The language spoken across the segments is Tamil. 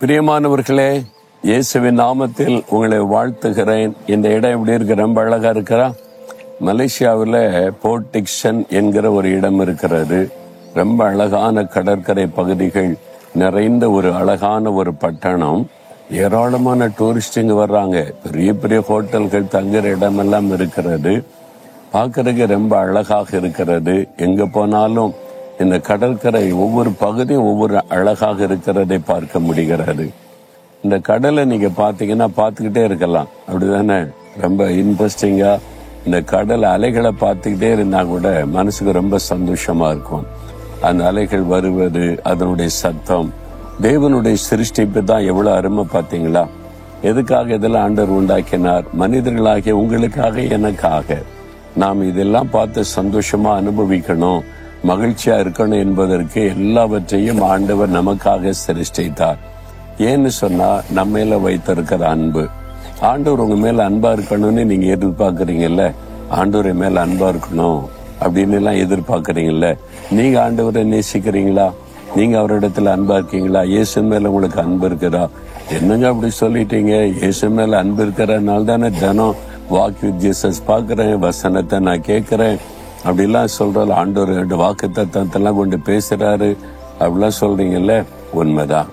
பிரியமானவர்களே, இயேசுவின் நாமத்தில் உங்களை வாழ்த்துகிறேன். இந்த இடம் எப்படி இருக்கு? ரொம்ப அழகா இருக்கிறா. மலேசியாவில் போர்ட் டிக்சன் என்கிற ஒரு இடம் இருக்கிறது. ரொம்ப அழகான கடற்கரை பகுதிகள் நிறைந்த ஒரு அழகான ஒரு பட்டணம். ஏராளமான டூரிஸ்டுங்க வர்றாங்க. பெரிய பெரிய ஹோட்டல்கள் தங்குற இடமெல்லாம் இருக்கிறது. பார்க்கறதுக்கு ரொம்ப அழகாக இருக்கிறது. எங்க போனாலும் இந்த கடற்கரை ஒவ்வொரு பகுதியும் ஒவ்வொரு அழகாக இருக்கிறதை பார்க்க முடிகிறது. இந்த கடலை நீங்க பாத்தீங்கன்னா பார்த்துக்கிட்டே இருக்கலாம், அப்படிதானே? ரொம்ப இன்ட்ரெஸ்டிங்கா இந்த கடல் அலைகளை பார்த்துக்கிட்டே இருந்தா கூட மனசுக்கு ரொம்ப சந்தோஷமா இருக்கும். அந்த அலைகள் வருவது, அதனுடைய சத்தம், தேவனுடைய சிருஷ்டிப்பு தான் எவ்வளவு அருமை பார்த்தீங்களா? எதுக்காக இதெல்லாம் ஆண்டவர் உண்டாக்கினார்? மனிதர்களாகிய உங்களுக்காக, எனக்காக. நாம் இதெல்லாம் பார்த்து சந்தோஷமா அனுபவிக்கணும், மகிழ்ச்சியா இருக்கணும் என்பதற்கு எல்லாவற்றையும் ஆண்டவர் நமக்காக சிருஷ்டித்தார். ஏன்னு சொன்னா, நம்ம மேல வைத்திருக்கிற அன்பு. ஆண்டவர் உங்க மேல அன்பா இருக்கணும்னு நீங்க எதிர்பார்க்கறீங்கல்ல, ஆண்டவரை மேல அன்பா இருக்கணும் அப்படின்னு எல்லாம் எதிர்பார்க்கறீங்கல்ல. நீங்க ஆண்டவரை நேசிக்கிறீங்களா? நீங்க அவரிடத்துல அன்பா இருக்கீங்களா? இயேசு மேல உங்களுக்கு அன்பு இருக்குதா? என்னங்க அப்படி சொல்லிட்டீங்க? இயேசு மேல அன்பு இருக்கிறதுனால தானே தினம் வாக் வித் ஜீசஸ் பாக்குறேன், வசனத்தை நான் கேட்கிறேன் அப்படிலாம் சொல்றாரு. ஆண்டவர் வாக்கு தத்தெல்லாம் கொண்டு பேசுறாரு அப்படிலாம் சொல்றீங்கல்ல, உண்மைதான்.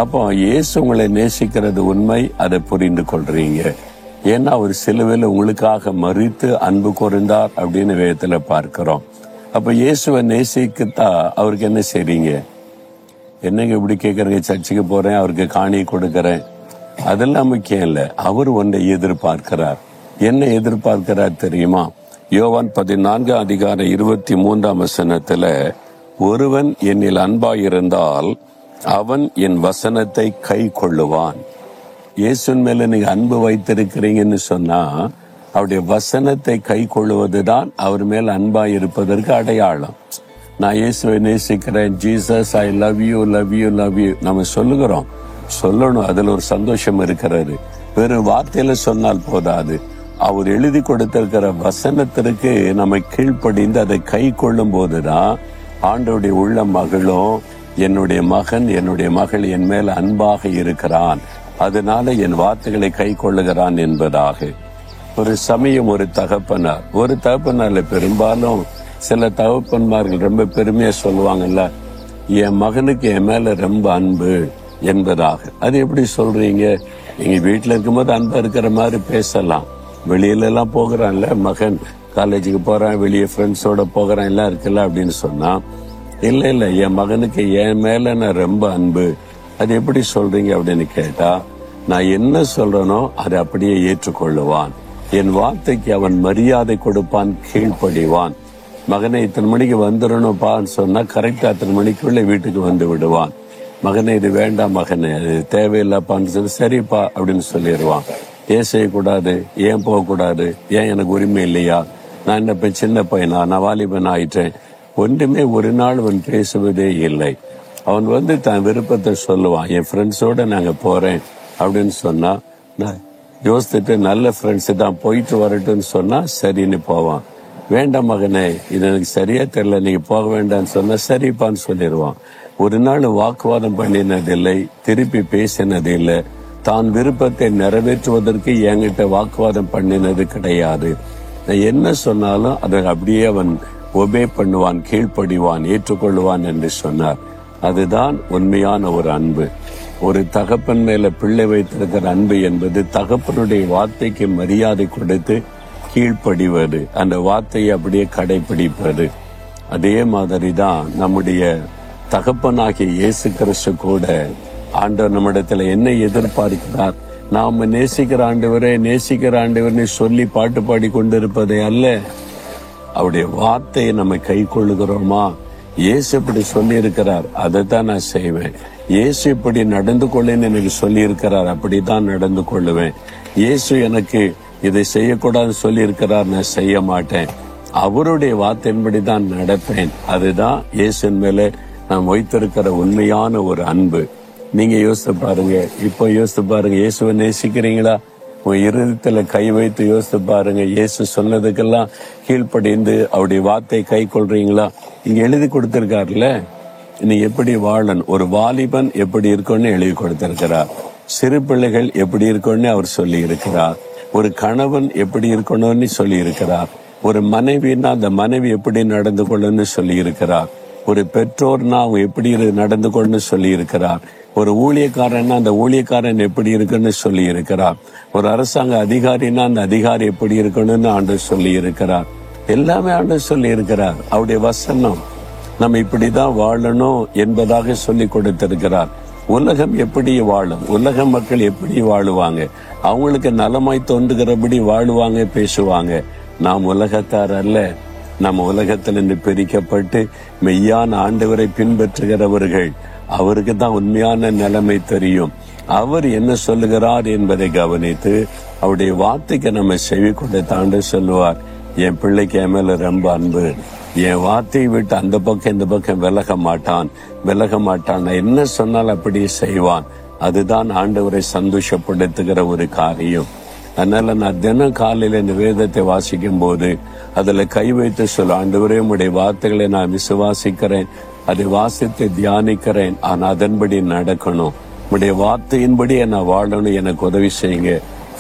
அப்போ இயேசு உங்களை நேசிக்கிறது உண்மை, அதை புரிந்து கொள்றீங்க. ஏன்னா அவர் சிலுவையில் உங்களுக்காக மரித்து அன்பு கூர்ந்தார் அப்படின்னு வேதத்துல பார்க்கிறோம். அப்ப இயேசுவை நேசிக்கத்தா அவருக்கு என்ன செய்றீங்க? என்னங்க இப்படி கேட்கறீங்க? சர்ச்சுக்கு போறேன், அவருக்கு காணி கொடுக்கறேன், அதெல்லாம் முக்கியம் இல்லை. அவர் ஒன்றை எதிர்பார்க்கிறார். என்ன எதிர்பார்க்கிறார் தெரியுமா? யோவான் 14:23 ஒருவன் என்னில் அன்பாயிருந்தால் அவன் என் வசனத்தை கை கொள்ளுவான். இயேசுவின் மேல நீங்க அன்பு வைத்திருக்கிறீங்கன்னு சொன்னா, அவருடைய வசனத்தை கை கொள்ளுவதுதான் அவர் மேல் அன்பாய் இருப்பதற்கு அடையாளம். நான் இயேசுவை நேசிக்கிறேன், Jesus I love you love you love you நம்ம சொல்லுகிறோம். சொல்லணும், அதுல ஒரு சந்தோஷம் இருக்கிறது. வெறும் வார்த்தையில சொன்னால் போதாது. அவர் எழுதி கொடுத்திருக்கிற வசனத்திற்கு நம்ம கீழ்ப்படிந்து அதை கை கொள்ளும் போதுதான் ஆண்டவருடைய உள்ள மகளும், என்னுடைய மகன் என்னுடைய மகள் என் மேல அன்பாக இருக்கிறான், அதனால என் வார்த்தைகளை கை கொள்ளுகிறான் என்பதாக. ஒரு சமயம் ஒரு தகப்பனார்ல பெரும்பாலும் சில தகப்பன்மார்கள் ரொம்ப பெருமையா சொல்லுவாங்கல்ல, என் மகனுக்கு என் மேல ரொம்ப அன்பு என்பதாக. அது எப்படி சொல்றீங்க? நீங்க வீட்டுல இருக்கும்போது அன்பா இருக்கிற மாதிரி பேசலாம். வெளியில எல்லாம் போகிறான்ல மகன், காலேஜுக்கு போறான், வெளியே ஃப்ரெண்ட்ஸோட போகிறான், எல்லாம் இருக்குல்ல அப்படின்னு சொன்னா, இல்ல என் மகனுக்கு என் மேல நான் ரொம்ப அன்பு, அது எப்படி சொல்றீங்க அப்படின்னு கேட்டா, நான் என்ன சொல்றேனோ அதை அப்படியே ஏற்றுக்கொள்ளுவான், என் வார்த்தைக்கு அவன் மரியாதை கொடுப்பான், கீழ்ப்படிவான். மகனை இத்தனை மணிக்கு வந்துடணும்ப்பான்னு சொன்னா கரெக்டா அத்தனை மணிக்குள்ள வீட்டுக்கு வந்து விடுவான். மகனை இது வேண்டாம், மகனே அது தேவையில்லப்பான்னு சொல்லி சரிப்பா அப்படின்னு சொல்லிடுவான். ஏன் செய்யக்கூடாது? ஏன் போகக்கூடாது? ஏன் எனக்கு உரிமை இல்லையா? நான் என்ன சின்ன பையனா? நான் வாலிபன் ஆயிட்டேன்? ஒன்றுமே ஒரு நாள் அவன் பேசுவதே இல்லை. அவன் தன் விருப்பத்தை சொல்லுவான். என் ஃப்ரெண்ட்ஸோட நாங்க போறேன் அப்படின்னு சொன்னா, நான் யோசித்துட்டு நல்ல ஃப்ரெண்ட்ஸ் தான், போயிட்டு வரட்டும்னு சொன்னா சரின்னு போவான். வேண்டாம் மகனே, இது எனக்கு சரியா தெரியல, நீங்க போக வேண்டாம்னு சொன்னா சரிப்பான்னு சொல்லிடுவான். ஒரு நாள் வாக்குவாதம் பண்ணினதில்லை, திருப்பி பேசினது இல்லை, தான் விருப்பத்தை நிறைவேற்றுவதற்கு என்கிட்ட வாக்குவாதம் பண்ணினது கிடையாது. என்ன சொன்னாலும் அதை அப்படியே அவன் ஒபே பண்ணுவான், கீழ்ப்படிவான், ஏற்றுக்கொள்வான் என்று சொன்னார். அதுதான் உண்மையான ஒரு அன்பு. ஒரு தகப்பன் மேல பிள்ளை வைத்திருக்கிற அன்பு என்பது தகப்பனுடைய வார்த்தைக்கு மரியாதை கொடுத்து கீழ்ப்படிவது, அந்த வார்த்தையை அப்படியே கடைபிடிப்பது. அதே மாதிரிதான் நம்முடைய தகப்பனாகிய இயேசு கிறிஸ்து கூட ஆண்டவர் நம்மிடத்துல என்ன எதிர்பார்க்கிறார்? நாம நேசிக்கிற ஆண்டவர்னு சொல்லி பாட்டு பாடி கொண்டிருப்பதை அல்ல, அவருடைய வார்த்தையை நம்ம கை கொள்ளுகிறோமா? இயேசு இப்படி சொல்லி இருக்கிறார், அதைத்தான் நான் செய்வேன். இயேசு இப்படி நடந்து கொள்ளுன்னு எனக்கு சொல்லி இருக்கிறார், அப்படித்தான் நடந்து கொள்ளுவேன். இயேசு எனக்கு இதை செய்யக்கூடாதுன்னு சொல்லி இருக்கிறார், நான் செய்ய மாட்டேன். அவருடைய வார்த்தையின்படிதான் நடப்பேன். அதுதான் இயேசுவின் மேல நாம் வைத்திருக்கிற உண்மையான ஒரு அன்பு. நீங்க யோசித்து பாருங்க, இப்போ யோசித்து பாருங்க, இயேசுவை நேசிக்கிறீங்களா? உங்க இருதயத்துல கை வைத்து யோசித்து பாருங்க. இயேசு சொன்னதுக்கெல்லாம் கீழ்ப்படிந்து அவருடைய வார்த்தை கை கொள்றீங்களா? இங்க எழுதி கொடுத்திருக்காருல, நீ எப்படி வாழணும், ஒரு வாலிபன் எப்படி இருக்கும்னு எழுதி கொடுத்திருக்கிறார். சிறு பிள்ளைகள் எப்படி இருக்கும்னு அவர் சொல்லி இருக்கிறார். ஒரு கணவன் எப்படி இருக்கணும்னு சொல்லி இருக்கிறார். ஒரு மனைவின்னா அந்த மனைவி எப்படி நடந்து கொள்ளணும்னு சொல்லி இருக்கிறார். ஒரு பெற்றோர்னா அவங்க எப்படி நடந்து கொள்ளணும்னு சொல்லி இருக்கிறார். ஒரு ஊழியக்காரன்னா அந்த ஊழியக்காரன் எப்படி இருக்குன்னு சொல்லி இருக்கிறார். ஒரு அரசாங்க அதிகாரின்னா அந்த அதிகாரி எப்படி இருக்கணும்னு ஆண்டவர் சொல்லி இருக்கிறார். எல்லாமே ஆண்டவர் சொல்லி இருக்கிறார். அவருடைய வசனம் நம்ம இப்படிதான் வாழணும் என்பதாக சொல்லி கொடுத்திருக்கிறார். உலகம் எப்படி வாழும், உலக மக்கள் எப்படி வாழுவாங்க, அவங்களுக்கு நலமாய் தோன்றுகிறபடி வாழுவாங்க, பேசுவாங்க. நாம் உலகத்தார் அல்ல. நம்ம உலகத்திலிருந்து பிரிக்கப்பட்டு மெய்யான ஆண்டவரை பின்பற்றுகிறவர்கள். அவருக்கு தான் உண்மையான நிலைமை தெரியும். அவர் என்ன சொல்லுகிறார் என்பதை கவனித்து அவருடைய வார்த்தைக்கு நம்ம செவி கொண்டு தாண்ட சொல்லுவார். என் பிள்ளைக்கு என் மேல ரொம்ப அன்பு, என் வார்த்தையை விட்டு அந்த பக்கம் இந்த பக்கம் விலக மாட்டான். நான் என்ன சொன்னால் அப்படியே செய்வான். அதுதான் ஆண்டவரை சந்தோஷப்படுத்துகிற ஒரு காரியம். அதனால நான் தினம் காலையில இந்த வேதத்தை வாசிக்கும் போது அதுல கை வைத்து சொல்ல, ஆண்டவரே உம்முடைய வார்த்தைகளை நான் விசுவாசிக்கிறேன், அதை வாசித்து தியானிக்கிறேன், ஆனா அதன்படி நடக்கணும், உம்முடைய வார்த்தையின்படி நான் வாழணும், எனக்கு உதவி செய்யுங்க,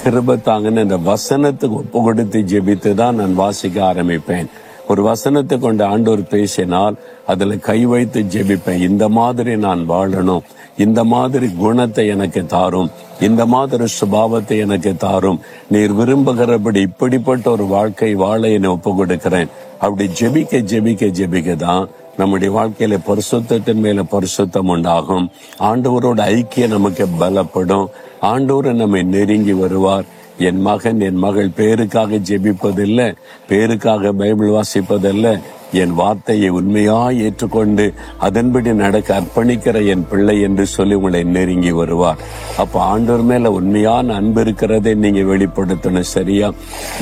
கிருபை தாங்கன்னு இந்த வசனத்துக்கு ஒப்பு கொடுத்து ஜெபித்து தான் நான் வாசிக்க ஆரம்பிப்பேன். ஒரு வசனத்தை கொண்டு ஆண்டவர் பேசினால் அதுல கை வைத்து ஜெபிப்பேன். இந்த மாதிரி நான் வாழணும், இந்த மாதிரி குணத்தை எனக்கு தாரும், இந்த மாதிரி சுபாவத்தை எனக்கு தாரும், நீர் விரும்புகிறபடி இப்படிப்பட்ட ஒரு வாழ்க்கை வாழ என்னை ஒப்பு கொடுக்கிறேன். அப்படி ஜெபிக்க தான் நம்முடைய வாழ்க்கையில பரிசுத்தத்தின் மேல பரிசுத்தம் உண்டாகும். ஆண்டவரோட ஐக்கியம் நமக்கு பலப்படும். ஆண்டவர் நம்மை நெருங்கி வருவார். என் மகன் என் மகள் பேருக்காக ஜெபிப்பதில்லை, பேருக்காக பைபிள் வாசிப்பதில்லை, என் வார்த்தையை உண்மையாய் ஏற்றுக்கொண்டு அதன்படி நடக்க அர்ப்பணிக்கிற என் பிள்ளை என்று சொல்லி உங்களை நெருங்கி வருவார். அப்ப ஆண்டவர் மேல உண்மையான அன்பு இருக்கிறதை நீங்க வெளிப்படுத்தணும். சரியா?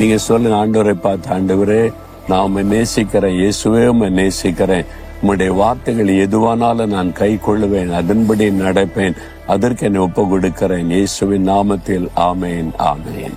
நீங்க சொல்லுங்க, ஆண்டவரை பார்த்து, ஆண்டவரே நான் உம்மை நேசிக்கிறேன், இயேசுவே உம்மை நேசிக்கிறேன், உம்முடைய வார்த்தைகள் எதுவானாலும் நான் கை கொள்ளுவேன், அதன்படி நடப்பேன், அதற்கு என்னை ஒப்பு கொடுக்கிறேன். இயேசுவின் நாமத்தில் ஆமேன், ஆமேன்.